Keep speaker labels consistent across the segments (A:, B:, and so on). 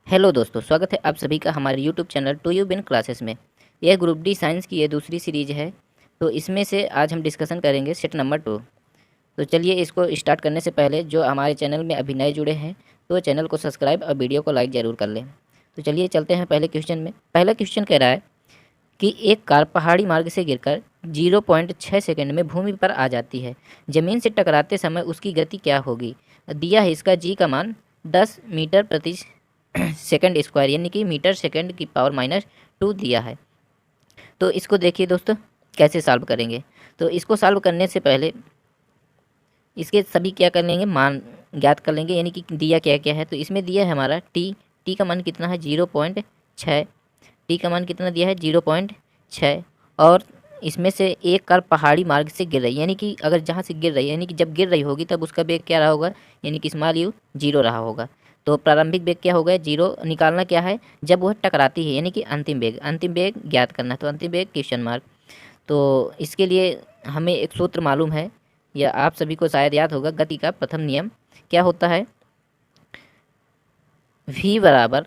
A: Hello दोस्तों, स्वागत है आप सभी का हमारे YouTube channel to you bin classes में। यह ग्रुप डी साइंस की ये दूसरी सीरीज है। तो इसमें से आज हम डिस्कशन करेंगे सेट नंबर 2। तो चलिए इसको स्टार्ट करने से पहले जो हमारे चैनल में अभी नए जुड़े हैं तो चैनल को सब्सक्राइब और वीडियो को लाइक ज़रूर कर लें। तो चलिए चलते हैं पहले क्वेश्चन में। पहला क्वेश्चन कह रहा है कि एक कार पहाड़ी मार्ग से गिरकर 0.6 सेकंड में भूमि पर आ जाती है। ज़मीन से टकराते समय उसकी गति क्या होगी? दिया है इसका जी का मान 10 मीटर प्रति सेकंड स्क्वायर यानी कि मीटर सेकंड की पावर -2 दिया है। तो इसको देखिए दोस्तों कैसे सॉल्व करेंगे। तो इसको सॉल्व करने से पहले इसके सभी क्या कर लेंगे, मान ज्ञात कर लेंगे, यानी कि दिया क्या क्या है। तो इसमें दिया है हमारा टी का मान कितना है 0.6। टी का मान कितना दिया है 0.6। और इसमें से एक कार पहाड़ी मार्ग से गिर रही है, यानी कि अगर जहाँ से गिर रही है यानी कि जब गिर रही होगी तब उसका वेग क्या रहा होगा, यानी कि स्मॉल यू 0 रहा होगा। तो प्रारंभिक वेग क्या होगा 0। निकालना क्या है जब वह टकराती है, यानी कि अंतिम वेग ज्ञात करना है। तो अंतिम वेग क्वेश्चन मार्क। तो इसके लिए हमें एक सूत्र मालूम है, या आप सभी को शायद याद होगा। गति का प्रथम नियम क्या होता है, v बराबर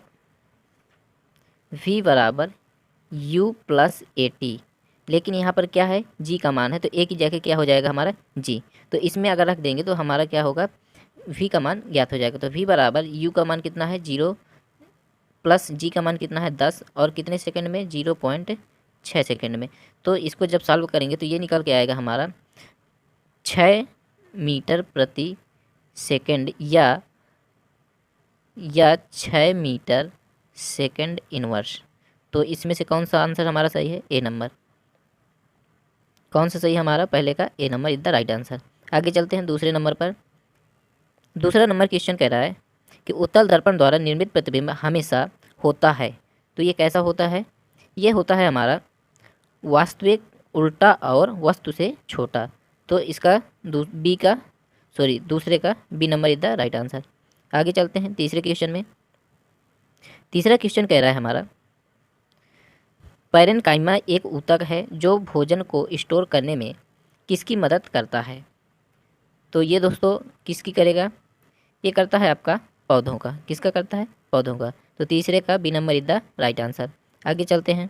A: u प्लस ए टी। लेकिन यहाँ पर क्या है g का मान है, तो a की जगह क्या हो जाएगा हमारा g। तो इसमें अगर रख देंगे तो हमारा क्या होगा, v का मान ज्ञात हो जाएगा। तो v बराबर u का मान कितना है 0 प्लस g का मान कितना है 10 और कितने सेकंड में 0.6 सेकंड में। तो इसको जब सॉल्व करेंगे तो ये निकल के आएगा हमारा 6 मीटर प्रति सेकंड या 6 मीटर सेकंड इनवर्स। तो इसमें से कौन सा आंसर हमारा सही है, ए नंबर। कौन सा सही है हमारा, पहले का A number is the right answer. आगे चलते हैं दूसरे नंबर पर। दूसरा नंबर क्वेश्चन कह रहा है कि उत्तल दर्पण द्वारा निर्मित प्रतिबिंब हमेशा होता है। तो ये कैसा होता है, ये होता है हमारा वास्तविक, उल्टा और वस्तु से छोटा। तो इसका दूसरे का B number is the right answer. आगे चलते हैं तीसरे क्वेश्चन में। तीसरा क्वेश्चन कह रहा है हमारा पैरेन्काइमा एक ऊतक है जो भोजन को स्टोर करने में किसकी मदद करता है। तो ये दोस्तों किसकी करेगा, ये करता है आपका पौधों का। किसका करता है, पौधों का। तो तीसरे का B number is the right answer. आगे चलते हैं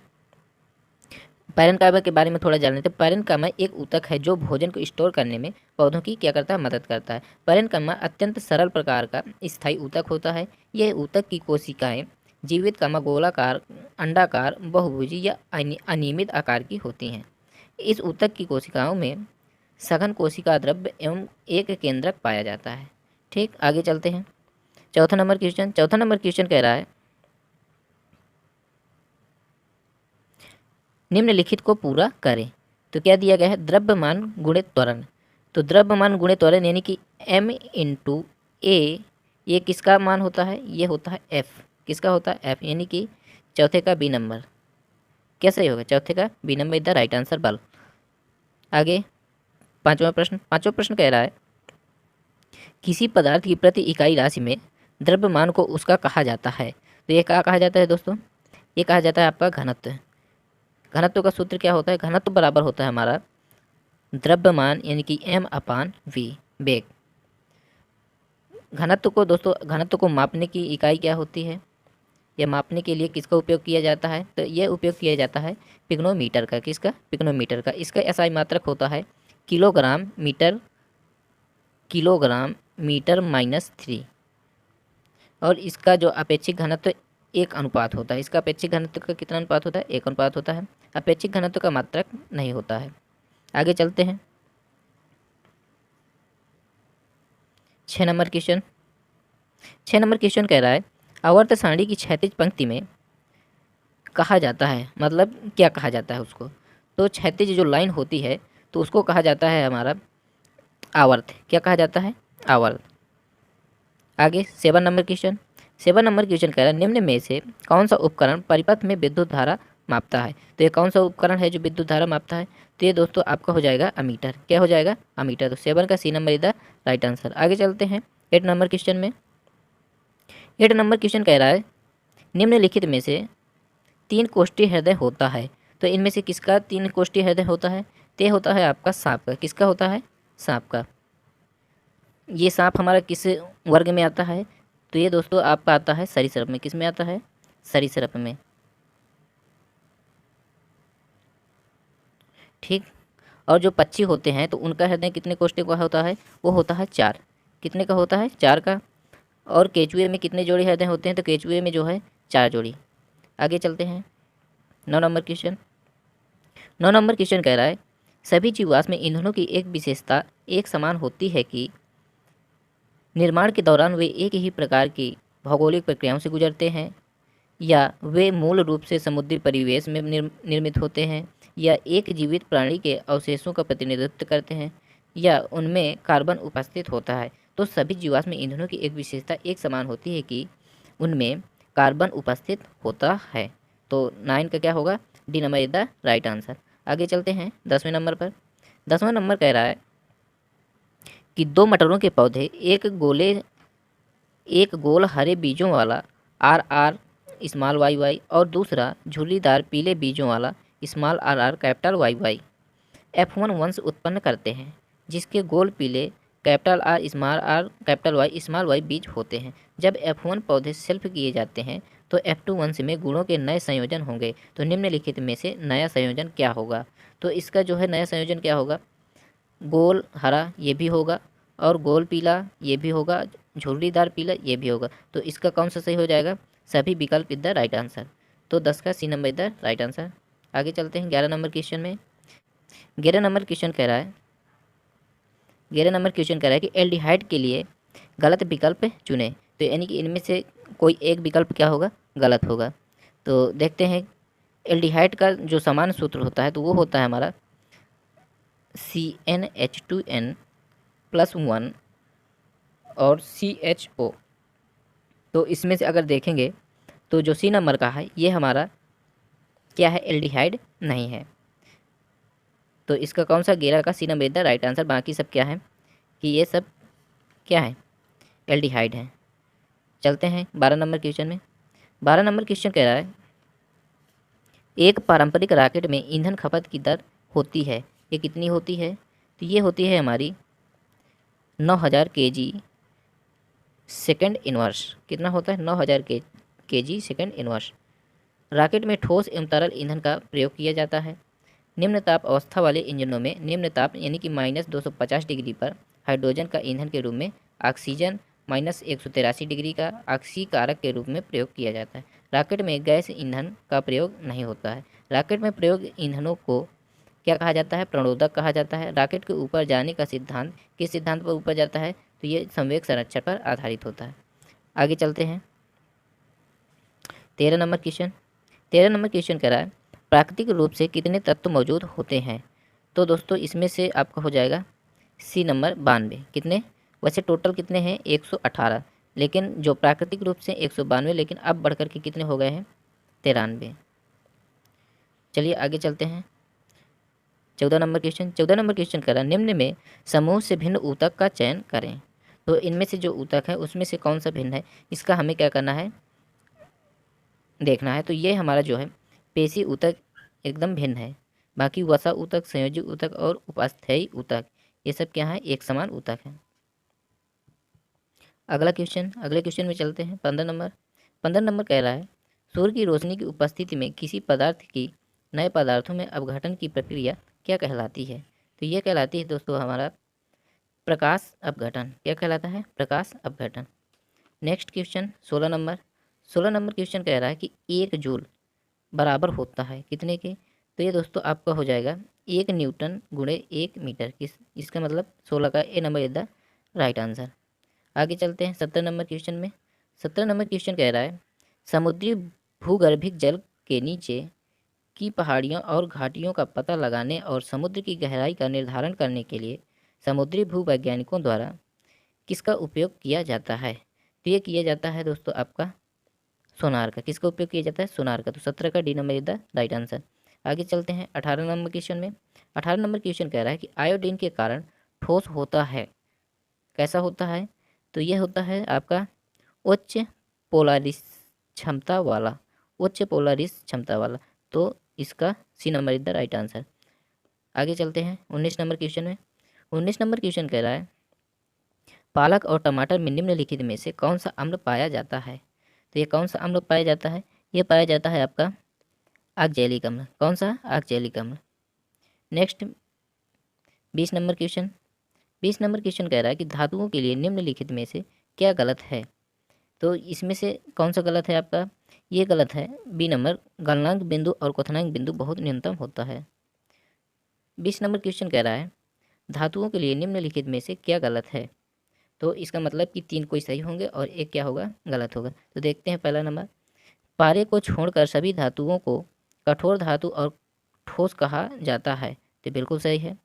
A: पैरेन्काइमा के बारे में थोड़ा जान लेते हैं। पैरेन्काइमा एक ऊतक है जो भोजन को स्टोर करने में पौधों की क्या करता है, मदद करता है। पैरेन्काइमा अत्यंत सरल प्रकार का स्थायी ऊतक होता है। यह ऊतक की कोशिकाएं जीवित गोलाकार, अंडाकार, बहुभुजी या अनियमित आकार की होती हैं। इस ऊतक की कोशिकाओं में सघन कोशिका द्रव्य एवं एक केंद्रक पाया जाता है। ठीक, आगे चलते हैं चौथा नंबर क्वेश्चन कह रहा है निम्नलिखित को पूरा करें। तो क्या दिया गया है, द्रव्यमान गुणित त्वरण। तो द्रव्यमान गुणित त्वरण यानी कि m इंटू ए, ये किसका मान होता है, ये होता है f। किसका होता है, f, यानी कि चौथे का बी नंबर। क्या सही होगा, चौथे का B number is the right answer बल। आगे पांचवा प्रश्न कह रहा है किसी पदार्थ की प्रति इकाई राशि में द्रव्यमान को उसका कहा जाता है। तो ये क्या कहा जाता है दोस्तों, ये कहा जाता है आपका घनत्व। घनत्व का सूत्र क्या होता है, घनत्व बराबर होता है हमारा द्रव्यमान यानी कि m/v, वेग। घनत्व को मापने की इकाई क्या होती है, या मापने के लिए किसका उपयोग किया जाता है। तो यह उपयोग किया जाता है पिग्नोमीटर का। किसका, पिग्नोमीटर का। इसका एसआई मात्रक होता है किलोग्राम मीटर -3। और इसका जो अपेक्षिक घनत्व 1 अनुपात होता है। इसका अपेक्षिक घनत्व का कितना अनुपात होता है, 1 अनुपात होता है। अपेक्षिक घनत्व का मात्रक नहीं होता है। आगे चलते हैं 6 नंबर क्वेश्चन कह रहा है आवर्त सारणी की क्षैतिज पंक्ति में कहा जाता है, मतलब क्या कहा जाता है उसको। तो क्षैतिज जो लाइन होती है तो उसको कहा जाता है हमारा आवर्त। क्या कहा जाता है, आवर्त। आगे 7 नंबर क्वेश्चन कह रहा है निम्न में से कौन सा उपकरण परिपथ में विद्युत धारा मापता है। तो ये कौन सा उपकरण है जो विद्युत धारा मापता है, तो ये दोस्तों आपका हो जाएगा अमीटर। क्या हो जाएगा, अमीटर। तो 7 का C number is the right answer. आगे चलते हैं 8 नंबर क्वेश्चन में। 8 नंबर क्वेश्चन कह रहा है निम्नलिखित में से 3 कोष्ठी हृदय होता है। तो इनमें से किसका 3 कोष्ठी हृदय होता है, तो ये होता है आपका सांप का। किसका होता है, सांप का। ये सांप हमारा किस वर्ग में आता है, तो ये दोस्तों आपका आता है सरीसृप में। किस में आता है? सरीसृप में। ठीक। और जो पक्षी होते हैं तो उनका हृदय कितने कोष्ठक का होता है? वो होता है 4। कितने का होता है? 4 का। और केचुए में कितने जोड़ी हृदय होते हैं? तो केचुए में जो है 4 जोड़ी। आगे चलते हैं 9 नंबर क्वेश्चन। 9 नंबर क्वेश्चन कह रहा है सभी जीवाश्म ईंधनों की एक विशेषता एक समान होती है कि निर्माण के दौरान वे एक ही प्रकार की भौगोलिक प्रक्रियाओं से गुजरते हैं, या वे मूल रूप से समुद्री परिवेश में निर्मित होते हैं, या एक जीवित प्राणी के अवशेषों का प्रतिनिधित्व करते हैं, या उनमें कार्बन उपस्थित होता है। तो सभी जीवाश्म ईंधनों की एक विशेषता एक समान होती है कि उनमें कार्बन उपस्थित होता है। तो 9 का क्या होगा? D number is the right answer. आगे चलते हैं 10वें नंबर पर। 10वां नंबर कह रहा है कि 2 मटरों के पौधे एक गोल हरे बीजों वाला R R small Y Y और दूसरा झुर्रीदार पीले बीजों वाला small R R capital Y Y F1 वंश उत्पन्न करते हैं, जिसके गोल पीले capital R capital Y small Y बीज होते हैं। जब F1 पौधे सेल्फ किए जाते हैं तो F2 वंश में गुणों के नए संयोजन होंगे। तो निम्नलिखित में से नया संयोजन क्या होगा? तो इसका जो है नया संयोजन क्या होगा? गोल हरा ये भी होगा, और गोल पीला ये भी होगा, झुर्रीदार पीला ये भी होगा। तो इसका कौन सा सही हो जाएगा? सभी विकल्प इज द राइट आंसर। तो 10 का C number is the right answer. आगे चलते हैं 11 नंबर क्वेश्चन में। 11 नंबर क्वेश्चन कह रहा है 11 नंबर क्वेश्चन कह रहा है कि एल्डिहाइड के लिए गलत विकल्प चुने। तो यानी कि इनमें से कोई एक विकल्प क्या होगा? गलत होगा। तो देखते हैं एल्डिहाइड का जो समान सूत्र होता है तो वो होता है हमारा CnH2n+1 और CHO। तो इसमें से अगर देखेंगे तो जो सी नंबर का है ये हमारा क्या है? एल्डिहाइड नहीं है। तो इसका कौन सा? 11 का C number is the right answer. बाकी सब क्या है कि ये सब क्या है? एल्डिहाइड है। चलते हैं 12 नंबर क्वेश्चन में। 12 नंबर क्वेश्चन कह रहा है एक पारंपरिक रॉकेट में ईंधन खपत की दर होती है, ये कितनी होती है? तो ये होती है हमारी 9000 kg सेकेंड इनवर्स। कितना होता है? 9000 kg सेकेंड इनवर्स। रॉकेट में ठोस एवं तरल ईंधन का प्रयोग किया जाता है। निम्न ताप अवस्था वाले इंजनों में निम्न ताप यानी कि -250 डिग्री पर हाइड्रोजन का ईंधन के रूप में ऑक्सीजन -183 डिग्री का ऑक्सीकारक के रूप में प्रयोग किया जाता है। रॉकेट में गैस ईंधन का प्रयोग नहीं होता है। रॉकेट में प्रयोग ईंधनों को क्या कहा जाता है? प्रणोदक कहा जाता है। रॉकेट के ऊपर जाने का सिद्धांत किस सिद्धांत पर ऊपर जाता है? तो ये संवेग संरक्षण पर आधारित होता है। आगे चलते हैं 13 नंबर क्वेश्चन। 13 नंबर क्वेश्चन कह रहा है प्राकृतिक रूप से कितने तत्व मौजूद होते हैं? तो दोस्तों इसमें से आपका हो जाएगा सी नंबर 92। कितने? वैसे टोटल कितने हैं? 118, लेकिन जो प्राकृतिक रूप से 192, लेकिन अब बढ़कर के कितने हो गए हैं? 93। चलिए आगे चलते हैं 14 नंबर क्वेश्चन। 14 नंबर क्वेश्चन कह रहा है निम्न में समूह से भिन्न ऊतक का चयन करें। तो इनमें से जो ऊतक है उसमें से कौन सा भिन्न है, इसका हमें क्या करना है? देखना है। तो ये हमारा जो है पेशी ऊतक एकदम भिन्न है। बाकी वसा ऊतक, संयोजी ऊतक और उपास्थायी ऊतक ये सब क्या है? एक समान ऊतक है। अगले क्वेश्चन में चलते हैं 15 नंबर। 15 नंबर कह रहा है सूर्य की रोशनी की उपस्थिति में किसी पदार्थ की नए पदार्थों में अपघटन की प्रक्रिया क्या कहलाती है? तो ये कहलाती है दोस्तों हमारा प्रकाश अपघटन। क्या कहलाता है? प्रकाश अपघटन। Next question 16 number. 16 number question कह रहा है कि 1 जूल बराबर होता है कितने के? तो ये दोस्तों आपका हो जाएगा 1 न्यूटन गुणे 1 मीटर। इसका मतलब 16 का A number is the right answer. आगे चलते हैं 17 नंबर क्वेश्चन में। 17 नंबर क्वेश्चन कह रहा है समुद्री भूगर्भिक जल के नीचे की पहाड़ियों और घाटियों का पता लगाने और समुद्र की गहराई का निर्धारण करने के लिए समुद्री भूवैज्ञानिकों द्वारा किसका उपयोग किया जाता है? तो ये किया जाता है दोस्तों आपका सोनार का। किसका उपयोग किया जाता है? सोनार का। तो 17 का D number is the right answer. आगे चलते हैं 18 नंबर क्वेश्चन में। 18 नंबर क्वेश्चन कह रहा है कि आयोडीन के कारण ठोस होता है। कैसा होता है? तो ये होता है आपका उच्च पोलारिस क्षमता वाला। उच्च पोलारिस क्षमता वाला। तो इसका C number is the right answer. आगे चलते हैं 19 नंबर क्वेश्चन में। 19 नंबर क्वेश्चन कह रहा है पालक और टमाटर में निम्नलिखित में से कौन सा अम्ल पाया जाता है? तो ये कौन सा अम्ल पाया जाता है? ये पाया जाता है आपका ऑक्जेलिक अम्ल। कौन सा? ऑक्जेलिक अम्ल। Next 20 number question. 20 number question कह रहा है कि धातुओं के लिए निम्नलिखित में से क्या गलत है? तो इसमें से कौन सा गलत है आपका? ये गलत है बी नंबर, गलनांक बिंदु और क्वथनांक बिंदु बहुत न्यूनतम होता है। 20 नंबर क्वेश्चन कह रहा है धातुओं के लिए निम्नलिखित में से क्या गलत है? तो इसका मतलब कि 3 कोई सही होंगे और 1 क्या होगा? गलत होगा। तो देखते हैं पहला नंबर, पारे को छोड़कर सभी धातुओं को कठोर धातु और ठोस कहा जाता है। तो बिल्कुल सही है।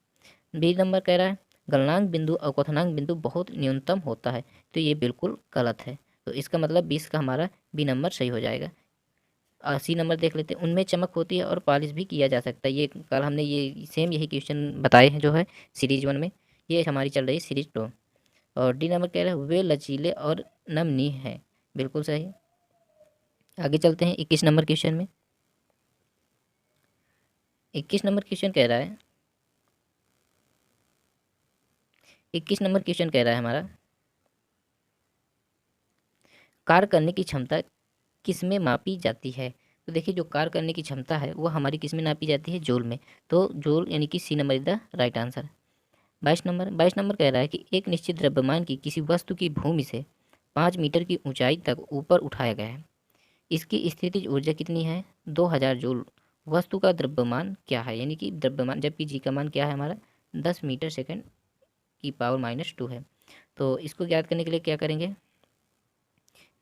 A: बी नंबर कह रहा है गलनांक बिंदु और क्वथनांक बिंदु बहुत न्यूनतम होता है। तो ये बिल्कुल गलत है। तो इसका मतलब 20 का हमारा बी नंबर सही हो जाएगा। 80 नंबर देख लेते हैं, उनमें चमक होती है और पॉलिश भी किया जा सकता है। ये कल हमने ये सेम यही क्वेश्चन बताए हैं जो है सीरीज 1 में। ये हमारी चल रही है सीरीज 2। और डी नंबर कह रहा है वे लचीले और नमनीय हैं। बिल्कुल सही। आगे चलते हैं 21 नंबर क्वेश्चन में। 21 नंबर क्वेश्चन कह रहा है 21 नंबर क्वेश्चन कह रहा है हमारा कार्य करने की क्षमता किस में मापी जाती है? तो देखिए जो कार्य करने की क्षमता है वो हमारी किस में नापी जाती है? जूल में। तो जूल यानी कि C number is the right answer. 22 number कह रहा है कि एक निश्चित द्रव्यमान की किसी वस्तु की भूमि से 5 मीटर की ऊंचाई तक ऊपर उठाया गया है। इसकी स्थितिज ऊर्जा कितनी है? 2000 जूल। वस्तु का द्रव्यमान क्या है? यानी कि द्रव्यमान, जबकि जी का मान क्या है हमारा? 10 मीटर सेकेंड की पावर -2 है। तो इसको ज्ञात करने के लिए क्या करेंगे?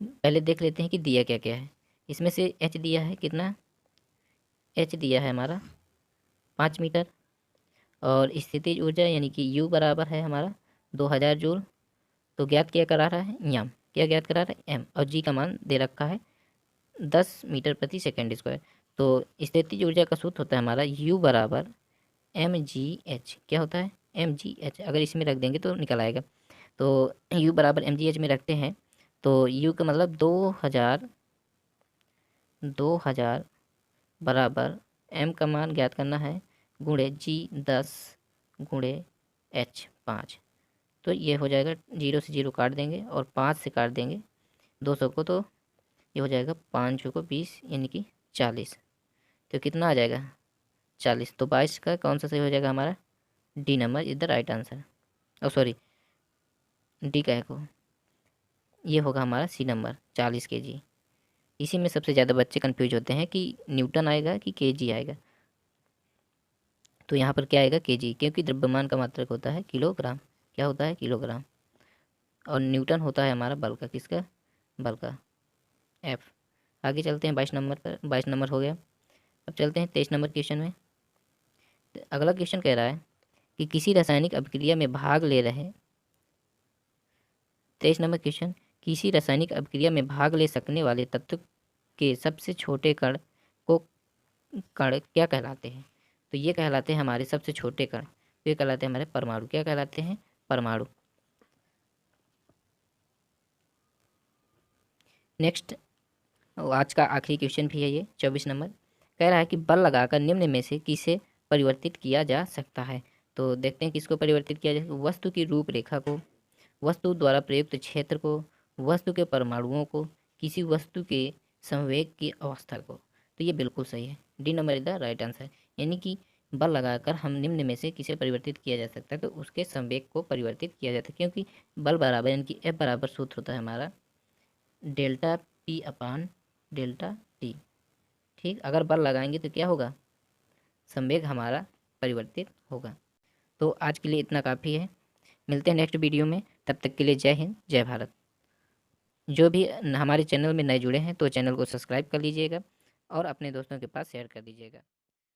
A: पहले देख लेते हैं कि दिया क्या क्या है। इसमें से एच दिया है कितना? एच दिया है हमारा 5 मीटर। और स्थितिज ऊर्जा यानी कि यू बराबर है हमारा 2000 जूल। तो ज्ञात क्या करा रहा है? एम। क्या ज्ञात करा रहा है? एम। और जी का मान दे रखा है 10 मीटर प्रति सेकेंड स्क्वायर। तो स्थितिज ऊर्जा का सूत्र होता है हमारा यू बराबर mgh। क्या होता है? mgh। अगर इसमें रख देंगे तो निकल आएगा। तो u बराबर mgh में रखते हैं तो u का मतलब 2000 बराबर m का मान ज्ञात करना है गुणे g 10 गुणे h 5। तो ये हो जाएगा, 0 से 0 काट देंगे और 5 से काट देंगे 200 को, तो ये हो जाएगा 5 को 20 यानी कि 40। तो कितना आ जाएगा? 40। तो 22 का कौन सा सही हो जाएगा हमारा? D number is the right answer. Oh sorry, D का है को, ये होगा हमारा सी नंबर 40 kg। इसी में सबसे ज़्यादा बच्चे कंफ्यूज होते हैं कि न्यूटन आएगा कि केजी आएगा। तो यहाँ पर क्या आएगा? केजी, क्योंकि द्रव्यमान का मात्रक होता है किलोग्राम। क्या होता है? किलोग्राम। और न्यूटन होता है हमारा बल का। किसका? बल का, एफ। आगे चलते हैं 22 नंबर पर। 22 नंबर हो गया। अब चलते हैं 23 नंबर क्वेश्चन में। अगला क्वेश्चन कह रहा है कि किसी रासायनिक अभिक्रिया में भाग ले रहे 23 नंबर क्वेश्चन, किसी रासायनिक अभिक्रिया में भाग ले सकने वाले तत्व के सबसे छोटे कण को कण क्या कहलाते हैं? तो ये कहलाते हैं हमारे सबसे छोटे कण। तो ये कहलाते हैं हमारे परमाणु। क्या कहलाते हैं? परमाणु। नेक्स्ट, आज का आखिरी क्वेश्चन भी है ये 24 नंबर। कह रहा है कि बल लगाकर निम्न में से किसे परिवर्तित किया जा सकता है? तो देखते हैं किसको परिवर्तित किया जा सकता है। वस्तु की रूपरेखा को, वस्तु द्वारा प्रयुक्त क्षेत्र को, वस्तु के परमाणुओं को, किसी वस्तु के संवेग की अवस्था को। तो ये बिल्कुल सही है। D number is the right answer. यानी कि बल लगाकर हम निम्न में से किसे परिवर्तित किया जा सकता है? तो उसके संवेग को परिवर्तित किया जाता है, क्योंकि बल बराबर यानी कि एफ बराबर सूत्र होता है हमारा डेल्टा पी अपान डेल्टा टी। ठीक, अगर बल लगाएंगे तो क्या होगा? संवेग हमारा परिवर्तित होगा। तो आज के लिए इतना काफ़ी है। मिलते हैं नेक्स्ट वीडियो में। तब तक के लिए जय हिंद, जय भारत। जो भी हमारे चैनल में नए जुड़े हैं तो चैनल को सब्सक्राइब कर लीजिएगा और अपने दोस्तों के पास शेयर कर दीजिएगा।